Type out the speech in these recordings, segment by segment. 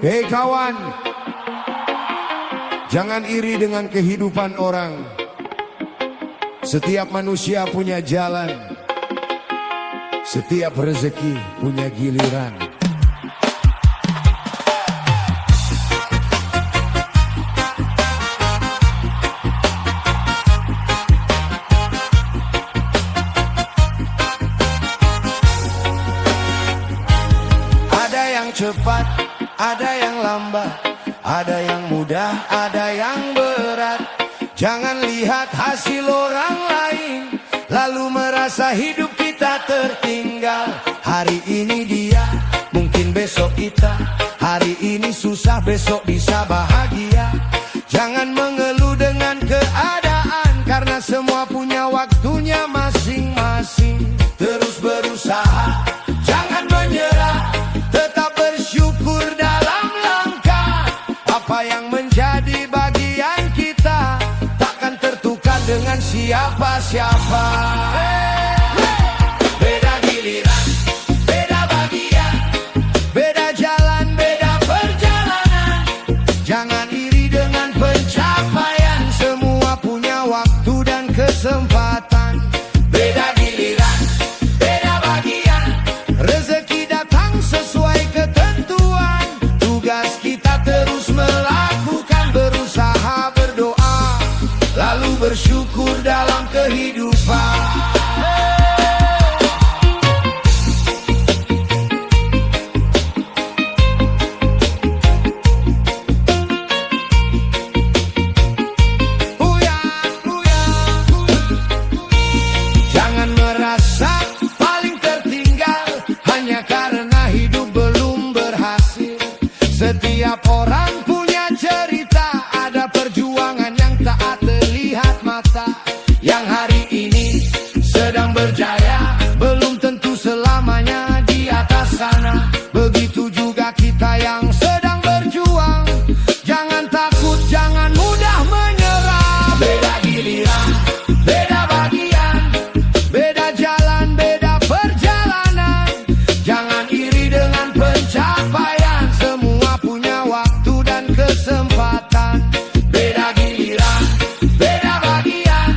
Hei kawan, jangan iri dengan kehidupan orang. Setiap manusia punya jalan, setiap rezeki punya giliran. Ada yang cepat, ada yang lambat, ada yang mudah, ada yang berat. Jangan lihat hasil orang lain, lalu merasa hidup kita tertinggal. Hari ini dia, mungkin besok kita. Hari ini susah, besok bisa bahagia. Jangan mengeluh dengan keadaan, karena semua punya waktunya masing-masing. Terus berusaha, jangan menyerah, tetap bersyukur dalam langkah. Apa yang menjadi bagian kita takkan tertukar dengan siapa-siapa. Beda giliran, beda bagian, beda jalan, beda perjalanan. Jangan iri dengan pencapaian, semua punya waktu dan kesempatan. Beda giliran, beda bagian, rezeki datang sesuai ketentuan. Tugas kita terus melakukan, berusaha, berdoa, lalu bersyukur dalam kehidupan. Jangan merasa paling tertinggal hanya karena hidup belum berhasil. Setiap orang punya cerita, ada perjuangan yang tak terlihat mata. Yang hari ini sedang berjaya belum tentu selamanya di atas sana. Begitu juga kita yang sedang berjuang. Jangan takut, jangan mudah menyerah. Beda giliran, beda bagian, beda jalan, beda perjalanan. Jangan iri dengan pencapaian, semua punya waktu dan kesempatan. Beda giliran, beda bagian,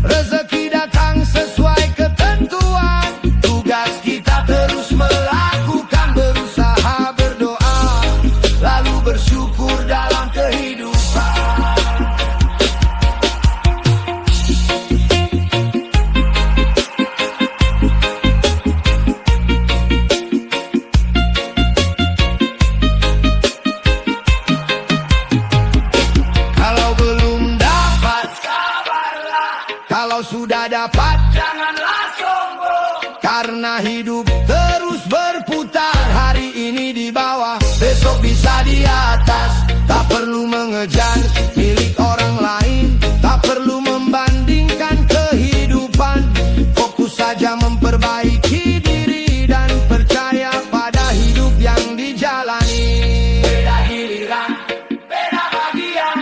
rezeki datang sesuai ketentuan. Tugas kita terus melakukan, berusaha, berdoa, lalu bersyukur dalam kehidupan. Kalau belum dapat, sabarlah. Kalau sudah dapat, janganlah sombong. Karena hidup terus berputar, hari ini di bawah, besok bisa di atas. Tak perlu mengejar milik orang lain, tak perlu membandingkan kehidupan. Fokus saja memperbaiki diri dan percaya pada hidup yang dijalani. Beda giliran, beda bagian,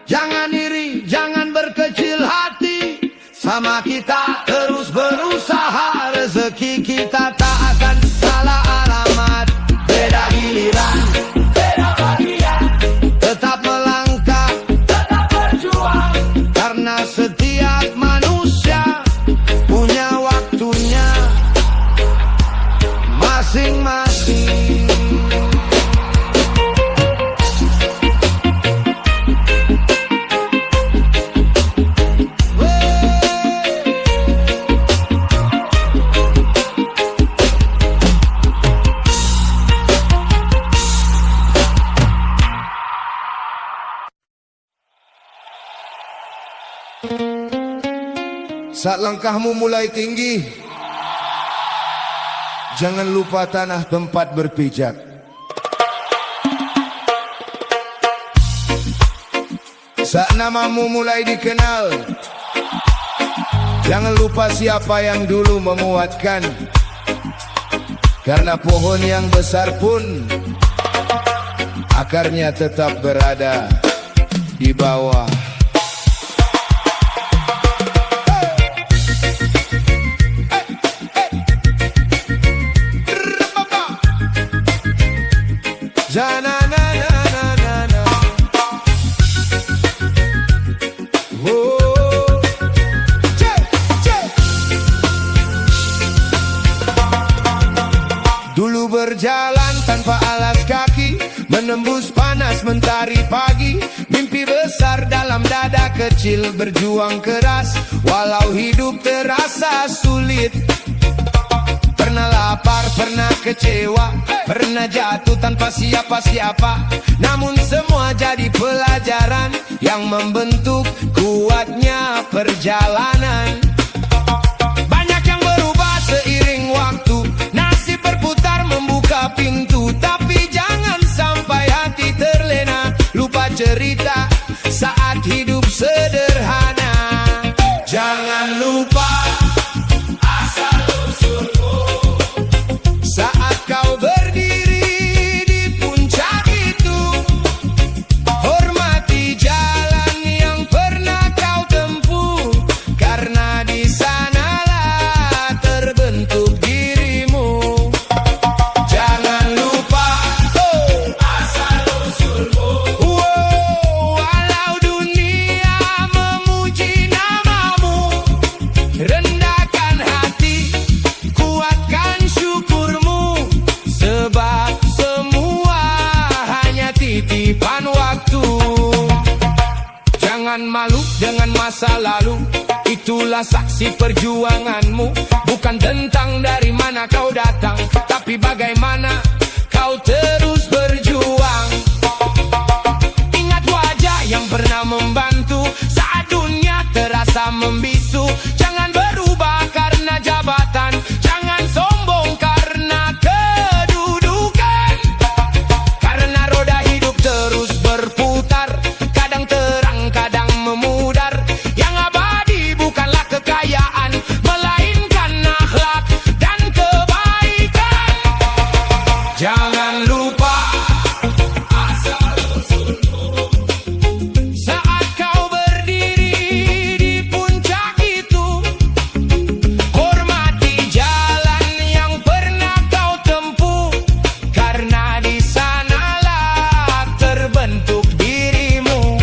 jangan iri, jangan berkecil hati. Sama kita terus berusaha, rezeki kita tak akan salah alamat. Beda giliran, beda bagian, tetap melangkah, tetap berjuang. Karena setiap manusia punya waktunya masing-masing. Saat langkahmu mulai tinggi, jangan lupa tanah tempat berpijak. Saat namamu mulai dikenal, jangan lupa siapa yang dulu menguatkan. Karena pohon yang besar pun akarnya tetap berada di bawah. Na na na berjalan tanpa alas kaki, menembus panas mentari pagi. Mimpi besar dalam dada kecil, berjuang keras walau hidup terasa sulit. Pernah lapar, pernah kecewa, pernah jatuh tanpa siapa-siapa. Namun semua jadi pelajaran yang membentuk kuatnya perjalanan. Banyak yang berubah seiring waktu, nasib berputar membuka pintu. Tapi jangan sampai hati terlena, lupa cerita saat hidup sederhana. Jangan lupa asal-usulmu saat kau berdiri di puncak itu. Hormati jalan yang pernah kau tempuh, karena di sanalah terbentuk dirimu. Jangan lupa asal-usulmu. Walau dunia memuji namamu, rendahkan hati, kuatkan syukurmu, sebab semua hanya titipan waktu. Jangan malu dengan masa lalu, itulah saksi perjuanganmu. Bukan tentang dari mana kau datang, tapi bagaimana kau terus berjuang. Ingat wajah yang pernah membantu saat dunia terasa membisu. Jangan berubah karena jabatan, jangan sombong karena kedudukan. Karena roda hidup terus berputar, kadang terang, kadang memudar. Yang abadi bukanlah kekayaan, melainkan akhlak dan kebaikan. Jangan lupa asal-usulmu saat kau berdiri di puncak itu. Hormati jalan yang pernah kau tempuh, karena di sanalah terbentuk dirimu.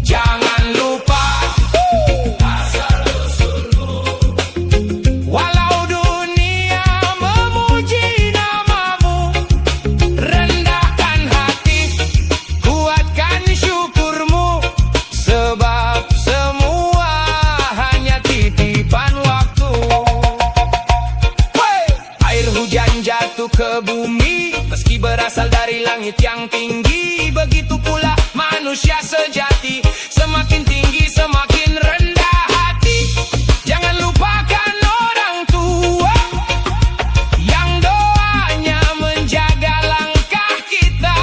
Jangan lupa asal-usulmu. Walau dunia memuji namamu, rendahkan hati, kuatkan syukurmu, sebab semua hanya titipan waktu. Air hujan jatuh ke bumi, meski berasal dari langit yang tinggi. Begitu pula manusia sejati, semakin tinggi semakin rendah hati. Jangan lupakan orang tua yang doanya menjaga langkah kita.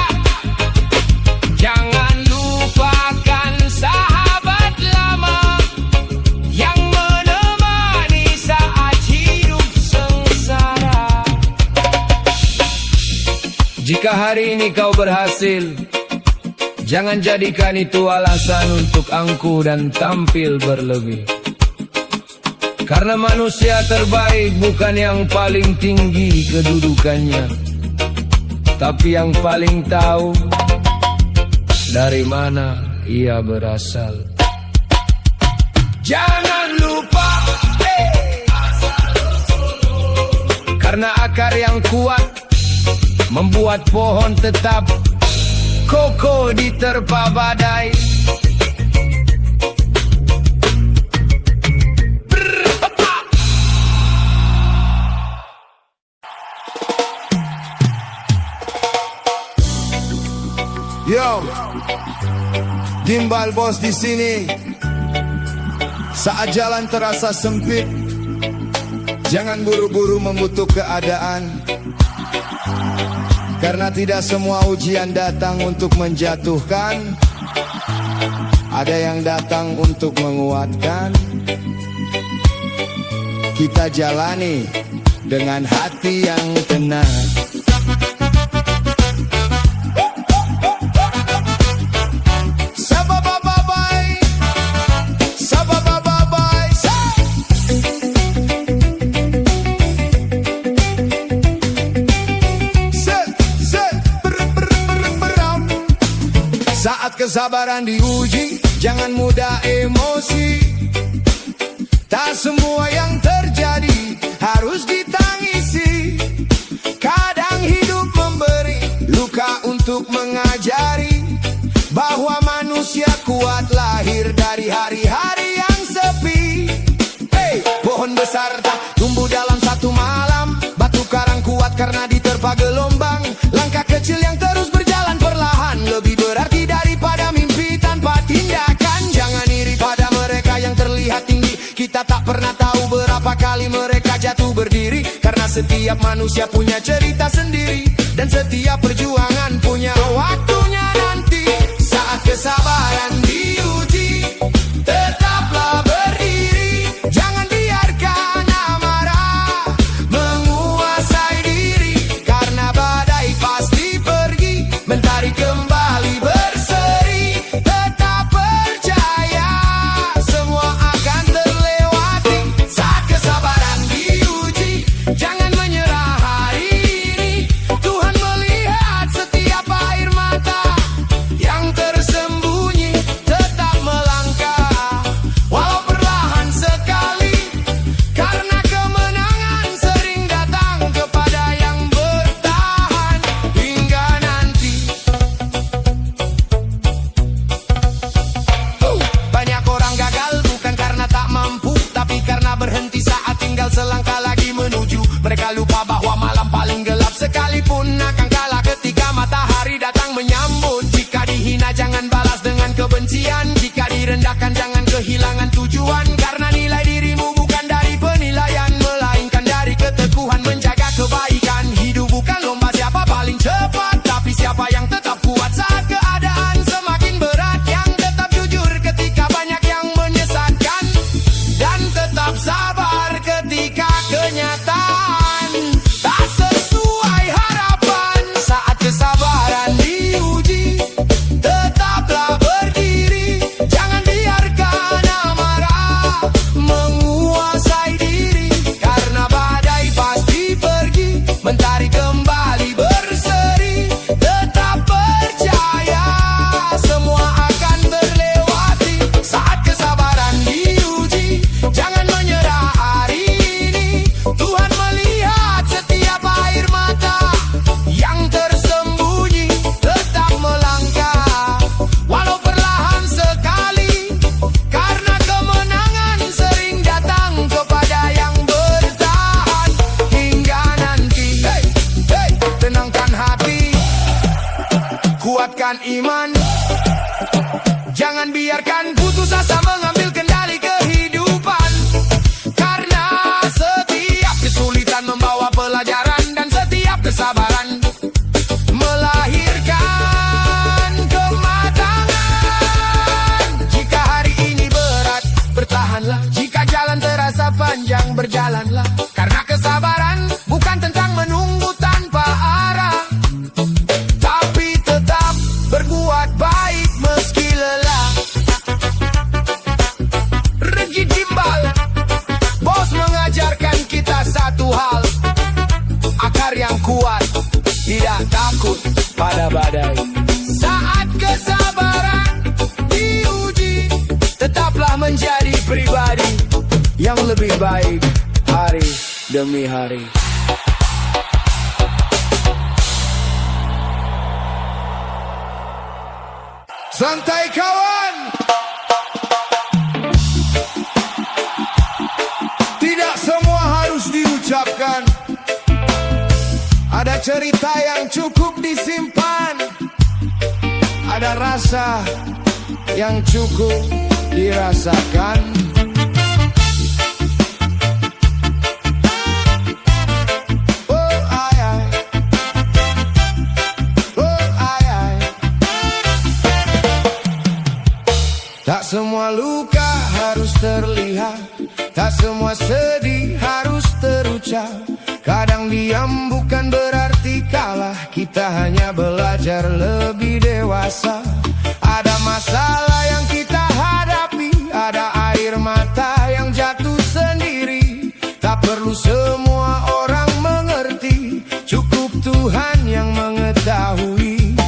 Jangan lupakan sahabat lama yang menemani saat hidup sengsara. Jika hari ini kau berhasil, jangan jadikan itu alasan untuk angkuh dan tampil berlebih. Karena manusia terbaik bukan yang paling tinggi kedudukannya, tapi yang paling tahu dari mana ia berasal. Jangan lupa karena akar yang kuat membuat pohon tetap kokoh diterpa badai. Yo, Gimbal Bos di sini. Saat jalan terasa sempit, jangan buru-buru mengutuk keadaan, karena tidak semua ujian datang untuk menjatuhkan. Ada yang datang untuk menguatkan. Kita jalani dengan hati yang tenang. Saat kesabaran diuji, jangan mudah emosi. Tak semua yang terjadi harus ditangisi. Kadang dari hari-hari yang sepi. Hey, pohon besar tak tumbuh dalam satu malam. Batu karang kuat karena diterpa gelombang. Langkah kecil yang terus berjalan perlahan lebih berarti daripada mimpi tanpa tindakan. Jangan iri pada mereka yang terlihat tinggi. Kita tak pernah tahu berapa kali mereka jatuh berdiri. Karena setiap manusia punya cerita sendiri. Dan setiap perjuangan punya waktunya nanti. Saat kesabaran diuji, tetaplah berdiri. Jangan biarkan amarah menguasai diri. Karena badai pasti pergi, mentari kembali berseri. Tetap percaya, semua akan terlewati. Saat kesabaran diuji, jangan menyerah hari ini. Tuhan melihat setiap air mata yang tersembunyi. Tetap melangkah, walau perlahan sekali. Karena kemenangan sering datang kepada yang bertahan hingga nanti. Banyak orang gagal bukan karena tak mampu, tapi karena berhenti saat tinggal selangkah lagi menuju. Mereka lupa bahwa malam paling gelap sekalipun akan kalah ketika matahari datang menyambut. Jika dihina jangan balas dengan kebencian. Jika direndahkan jangan kehilangan tujuan. Karena nilai dirimu bukan dari penilaian, melainkan dari keteguhan menjaga kebaikan. Hidup bukan lomba siapa paling cepat, tapi siapa yang tetap kuat saat keadaan semakin berat. Yang tetap jujur ketika banyak yang menyesatkan. Dan tetap sabar ketika kenyataan tak sesuai harapan. Saat kesabaran diuji, tetaplah berdiri. Jangan biarkan amarah menguasai diri. Karena badai pasti pergi, mentari kembali berseri. Tetap percaya, semua akan terlewati. Saat kesabaran diuji, jangan menyerah hari ini. Tuhan melihat setiap air mata yang tersembunyi. Tetap melangkah, walau perlahan sekali. Karena kemenangan sering datang kepada yang bertahan hingga nanti. Hey, hey, tenangkan hati, kuatkan iman. Jangan biarkan putus asa mengambil kendali kehidupan. Karena setiap kesulitan membawa pelajaran. Dan setiap kesabaran melahirkan kematangan. Jika hari ini berat, bertahanlah. Jika jalan terasa panjang, berjalanlah. Karena kesabaran bukan tentang menunggu tanpa arah, tapi tetap berbuat baik meski lelah. Regi Gimbal, bos mengajarkan kita satu hal. Akar yang kuat tidak takut pada badai. Saat kesabaran diuji, tetaplah menjadi pribadi yang lebih baik hari demi hari. Santai kawan, tidak semua harus diucapkan. Ada cerita yang cukup disimpan. Ada rasa yang cukup dirasakan. Oh ay ay, oh ay ay. Tak semua luka harus terlihat, tak semua sedih harus terucap. Kadang diam bukan berarti kalah, kita hanya belajar lebih dewasa. Ada masalah yang kita hadapi, ada air mata yang jatuh sendiri. Tak perlu semua orang mengerti, cukup Tuhan yang mengetahui.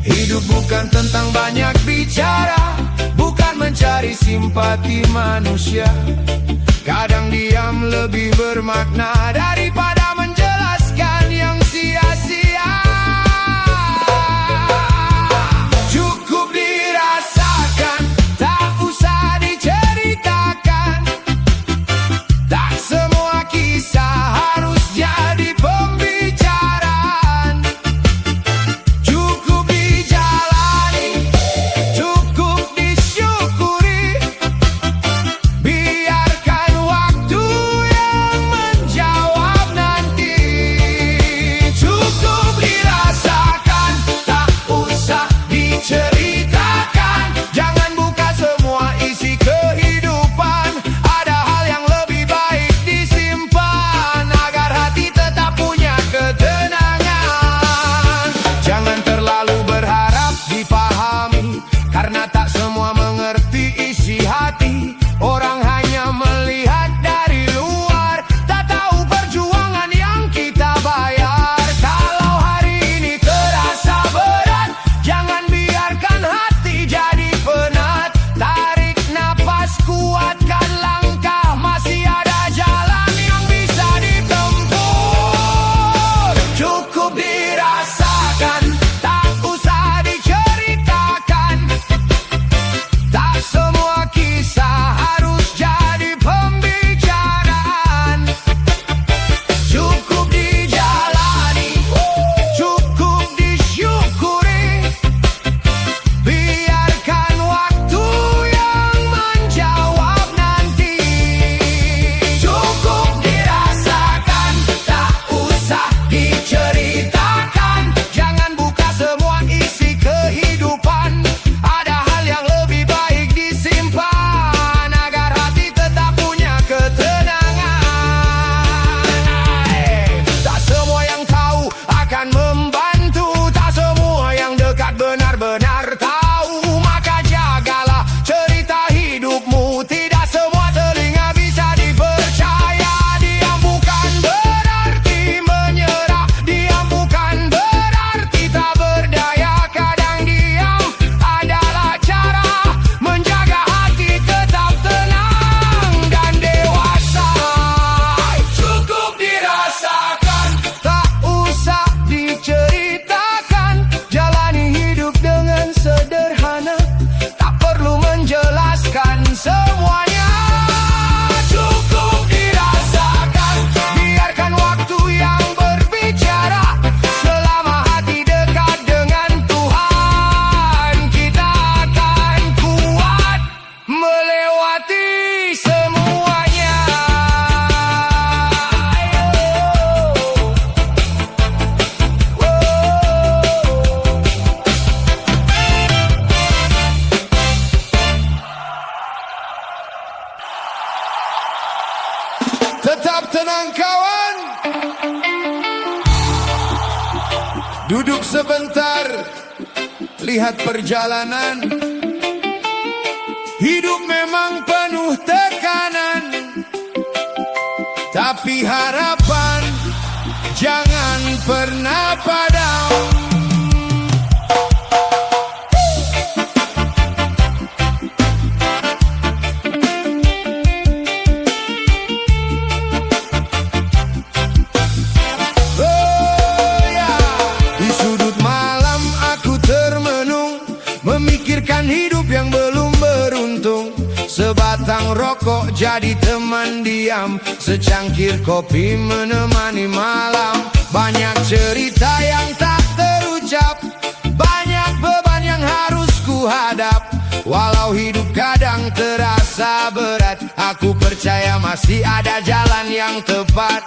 Hidup bukan tentang banyak bicara, bukan mencari simpati manusia. Kadang diam lebih bermakna daripada menjelaskan yang sia-sia. Cukup dirasakan, tak usah tenang kawan. Duduk sebentar, lihat perjalanan. Hidup memang penuh tekanan, tapi harapan jangan pernah padam. Memikirkan hidup yang belum beruntung. Sebatang rokok jadi teman diam, secangkir kopi menemani malam. Banyak cerita yang tak terucap, banyak beban yang harus ku hadap. Walau hidup kadang terasa berat, aku percaya masih ada jalan yang tepat.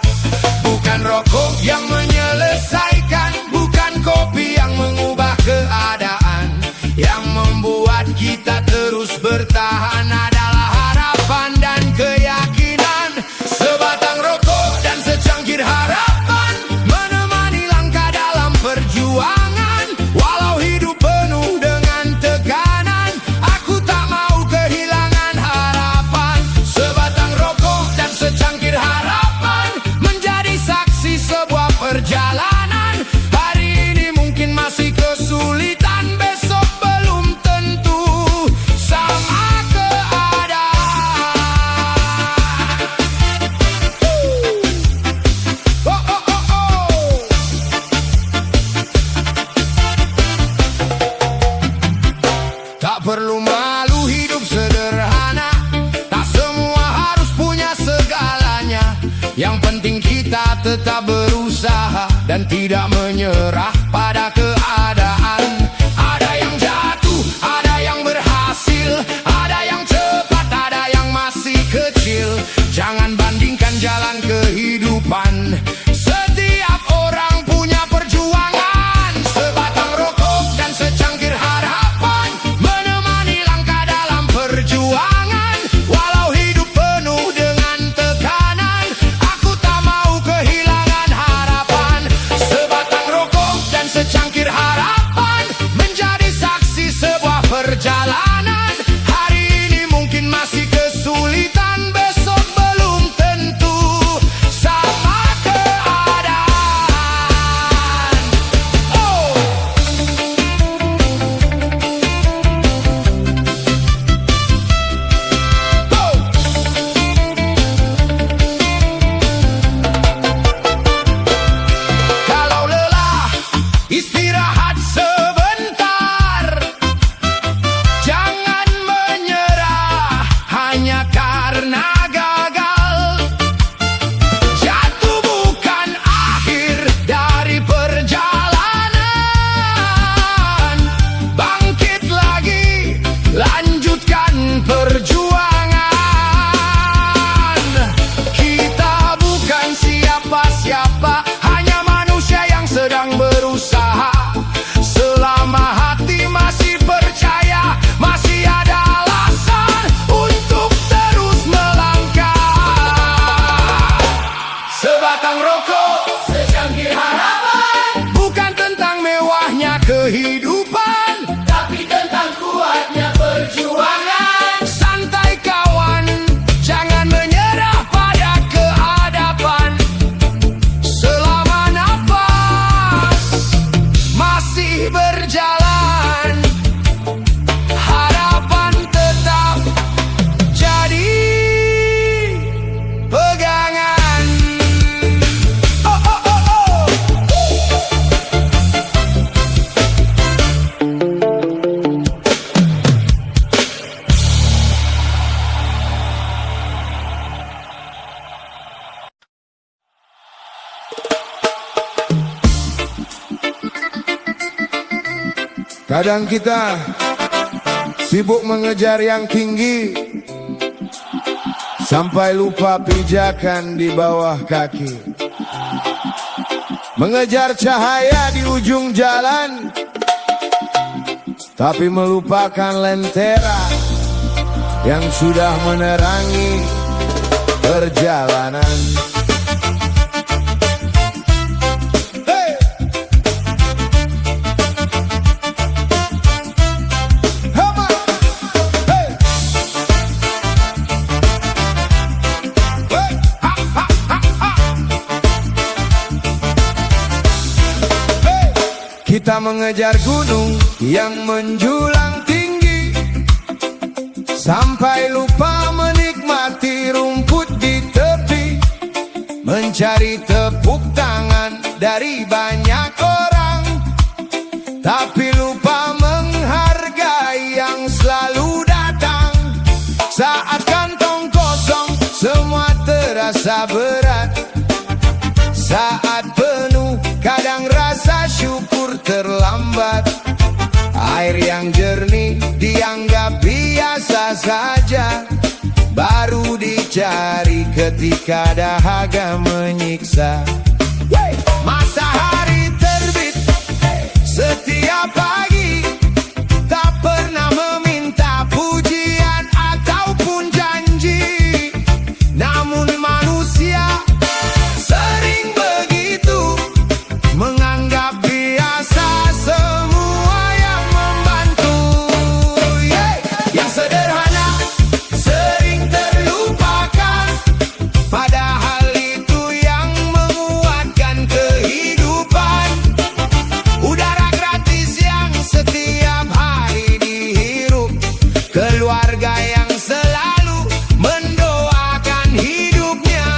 Bukan rokok yang menyelesaikan, bukan kopi yang mengubah keadaan. Yang membuat kita terus bertahan adalah harapan dan keyakinan. Sebatang rokok dan secangkir harapan menemani langkah dalam perjuangan. Walau hidup penuh dengan tekanan, aku tak mau kehilangan harapan. Sebatang rokok dan secangkir harapan menjadi saksi sebuah perjalanan. Hari ini mungkin masih kesulitan, besok perlu malu, hidup sederhana. Tak semua harus punya segalanya. Yang penting kita tetap berusaha dan tidak menyerah pada keadaan. Ada yang jatuh, ada yang berhasil, ada yang cepat, ada yang masih kecil. Jangan bandingkan jalan kehidupan. Setiap orang punya perjuangan. Sebatang rokok dan secangkir harapan perjuangan. Walau hidup penuh dengan tekanan, aku tak mau kehilangan harapan. Sebatang rokok dan secangkir harapan menjadi saksi sebuah perjalanan. Hari ini mungkin masih kesulitan, besok belum tentu sama keadaan. Oh. Istirahat sebentar, jangan menyerah hanya karena gagal. Jatuh bukan akhir dari perjalanan. Bangkit lagi, lanjutkan perjuangan. Kita bukan siapa-siapa, hanya manusia yang sedang berusaha. Selama hati masih percaya, masih ada alasan untuk terus melangkah. Sebatang rokok, secangkir harapan, bukan tentang mewahnya kehidupan, tapi tentang kuatnya perjuangan. Santai kawan, jangan menyerah pada keadaban. Selama napas masih berjalan, harapan tetap jadi pegangan. Oh, oh, oh, oh. Kadang kita sibuk mengejar yang tinggi, sampai lupa pijakan di bawah kaki. Mengejar cahaya di ujung jalan, tapi melupakan lentera yang sudah menerangi perjalanan. Kita mengejar gunung yang menjulang tinggi, sampai lupa menikmati rumput di tepi, mencari tepuk tangan dari banyak orang, tapi lupa menghargai yang selalu datang. Saat kantong kosong semua terasa berat, saat penuh kadang rasa syukur terlambat. Air yang jernih dianggap biasa saja, baru dicari ketika dahaga menyiksa. Matahari terbit setiap pagi, tak pernah meminta pujian ataupun janji. Namun manusia sering begitu, menganggap biasa semua yang membantu. Yang sederhana sering terlupakan, padahal itu yang menguatkan kehidupan. Udara gratis yang setiap hari dihirup, keluarga yang selalu mendoakan hidupnya.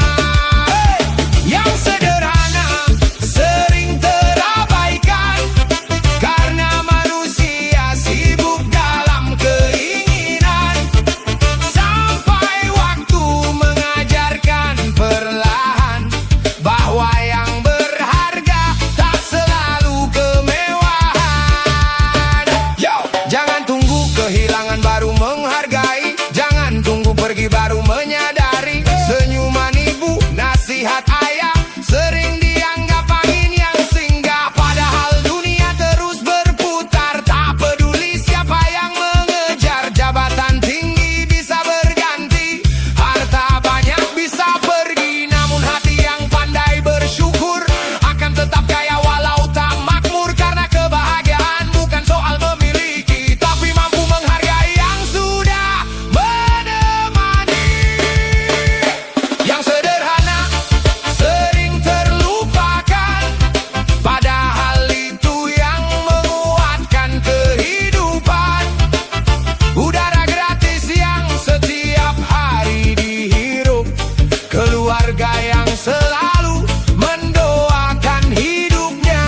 Yang sederhana sering terabaikan, karena manusia sibuk dalam keinginan, sampai waktu mengajarkan perlahan bahwa yang berharga tak selalu kemewahan. Jangan tunggu kehilangan baru menghargai, jangan tunggu pergi baru menyadari. Senyuman ibu, nasihat ayah sering dianggap angin yang singgah, padahal dunia terus berputar. Tak peduli siapa yang mengejar, jabatan tinggi bisa berganti, harta banyak bisa pergi, namun hati yang pandai bersyukur akan tetap kaya walau tak makmur. Karena kebahagiaan bukan soal memiliki, tapi mampu menghargai yang sudah menemani. Yang sederhana sering terlupakan, padahal itu yang menguatkan kehidupan. Udara gratis yang setiap hari dihirup, keluarga yang selalu mendoakan hidupnya.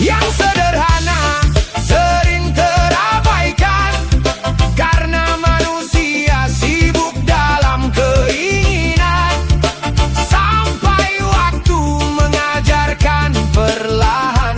Yang sederhana sering terabaikan, karena manusia sibuk dalam keinginan, sampai waktu mengajarkan perlahan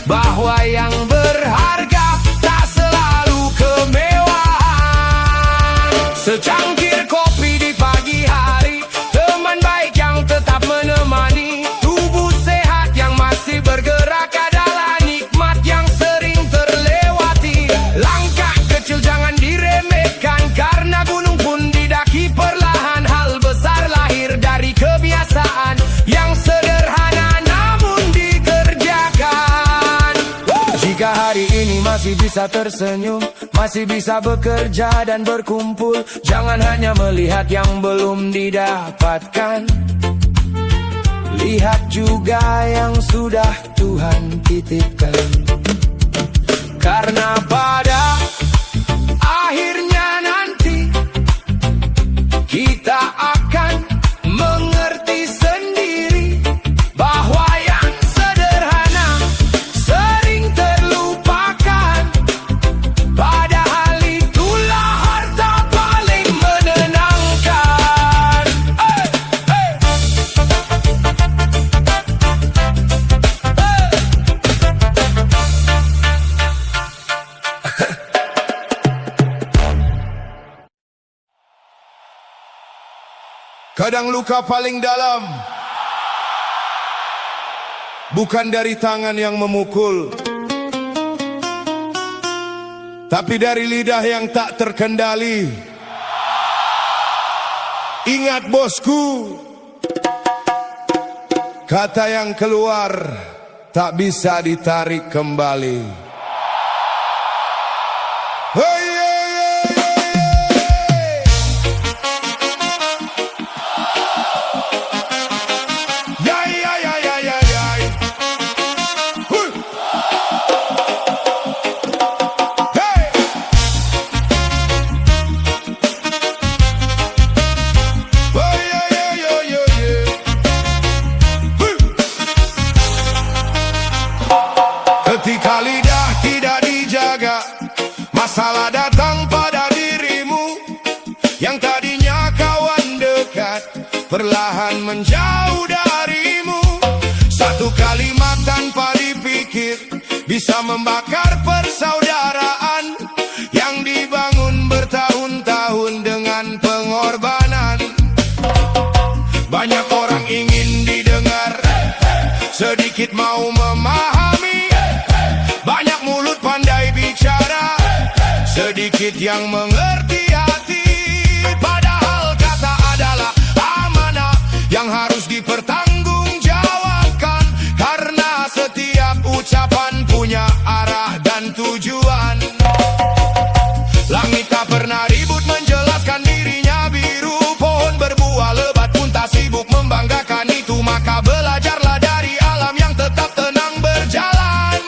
bahwa yang berharga tak selalu kemewahan. Secangkir kopi di pagi hari, teman baik yang tetap menemani, tubuh sehat yang masih bergerak adalah nikmat yang sering terlewati. Langkah kecil jangan diremehkan, karena gunung pun didaki perlahan. Hal besar lahir dari kebiasaan yang sederhana namun dikerjakan. Jika hari ini masih bisa tersenyum, masih bisa bekerja dan berkumpul, jangan hanya melihat yang belum didapatkan, lihat juga yang sudah Tuhan titipkan. Karena pada akhirnya nanti kita akan mengerti sendiri bahwa yang sederhana sering terlupakan, padahal itulah harta paling menenangkan. Kadang luka paling dalam bukan dari tangan yang memukul, tapi dari lidah yang tak terkendali. Ingat bosku, kata yang keluar tak bisa ditarik kembali. Hey, hey, hey, hey. Ya, ya, ya, ya, ya, ya. perlahan menjauh darimu. Satu kalimat tanpa dipikir bisa membakar persaudaraan yang dibangun bertahun-tahun dengan pengorbanan. Banyak orang ingin didengar, sedikit mau memahami. Banyak mulut pandai bicara, sedikit yang mengerti hati. Padahal kata adalah amanah yang harus dipertanggungjawabkan, karena setiap ucapan punya arah dan tujuan. Langit tak pernah ribut menjelaskan dirinya biru, pohon berbuah lebat pun tak sibuk membanggakan itu. Maka belajarlah dari alam yang tetap tenang berjalan.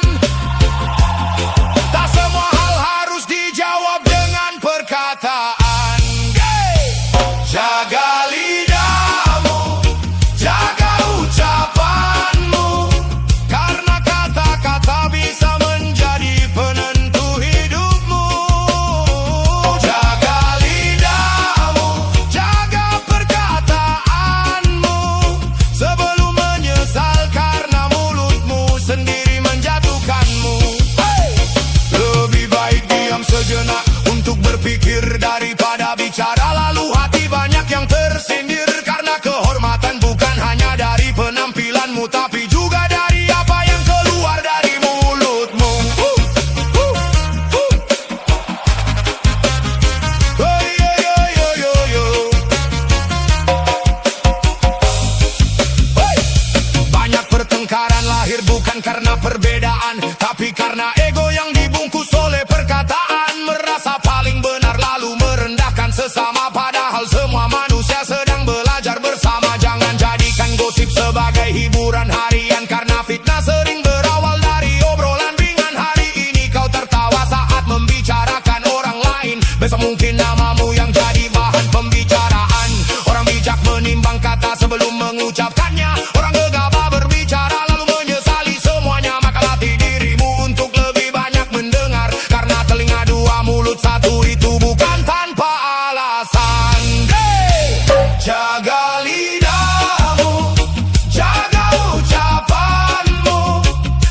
Tak semua hal harus dijawab dengan perkataan. Jaga lidahmu, jaga ucapanmu, karena kata-kata bisa menjadi penentu hidupmu. Jaga lidahmu, jaga perkataanmu, sebelum menyesal karena mulutmu sendiri menjatuhkanmu. Lebih baik diam sejenak untuk berpikir daripada bicara, lalu hati banyak yang tersindir. Karena kehormatan bukan hanya dari penampilanmu, tapi juga dari apa yang keluar dari mulutmu. Banyak pertengkaran lahir bukan karena perbedaan, tapi karena ego yang dibungkus oleh perkataan. Merasa paling benar lalu merendahkan sesama, padahal semua manusia sedang belajar bersama. Jangan jadikan gosip sebagai hiburan harian, karena fitnah sering berawal dari obrolan ringan. Hari ini kau tertawa saat membicarakan orang lain, besok mungkin namamu yang jadi bahan pembicaraan. Orang bijak menimbang kata sebelum mengucapkannya. Orang gegabah berbicara lalu menyesali semuanya. Maka latih dirimu untuk lebih banyak mendengar, karena telinga dua mulut satu itu bukan tanpa alasan. Jaga lidahmu, jaga ucapanmu,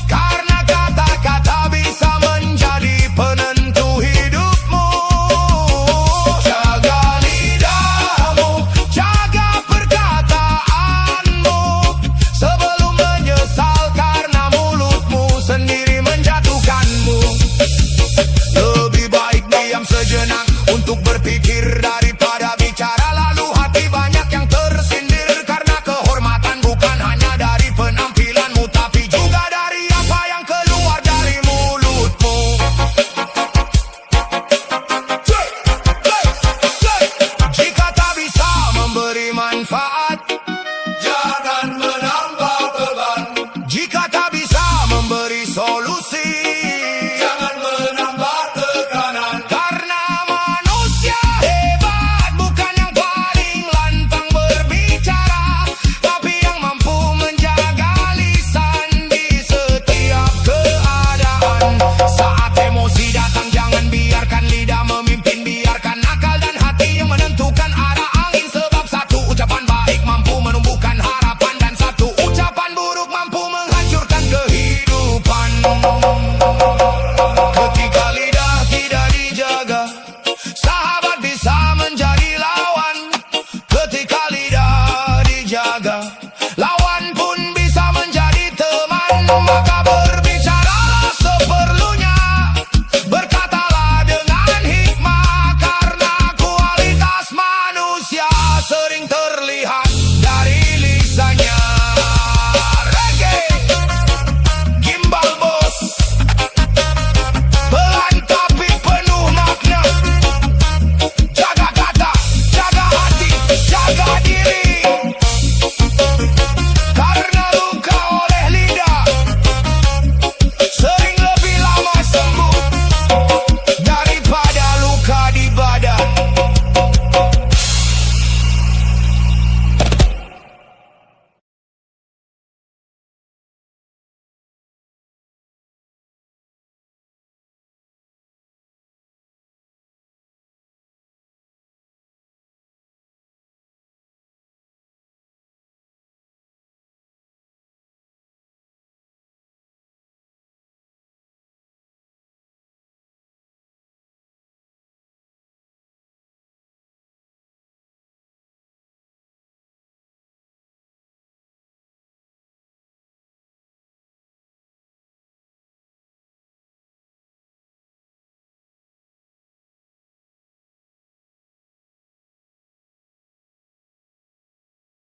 karena kata-kata bisa menjadi penentu hidupmu. Jaga lidahmu, jaga perkataanmu, sebelum menyesal karena mulutmu sendiri menjatuhkanmu. Lebih baik diam sejenak untuk berpikir daripada bicara, lalu hati banyak yang tersindir. Karena kehormatan bukan hanya dari penampilanmu, tapi juga dari apa yang keluar dari mulutmu. Jika tak bisa memberi manfaat,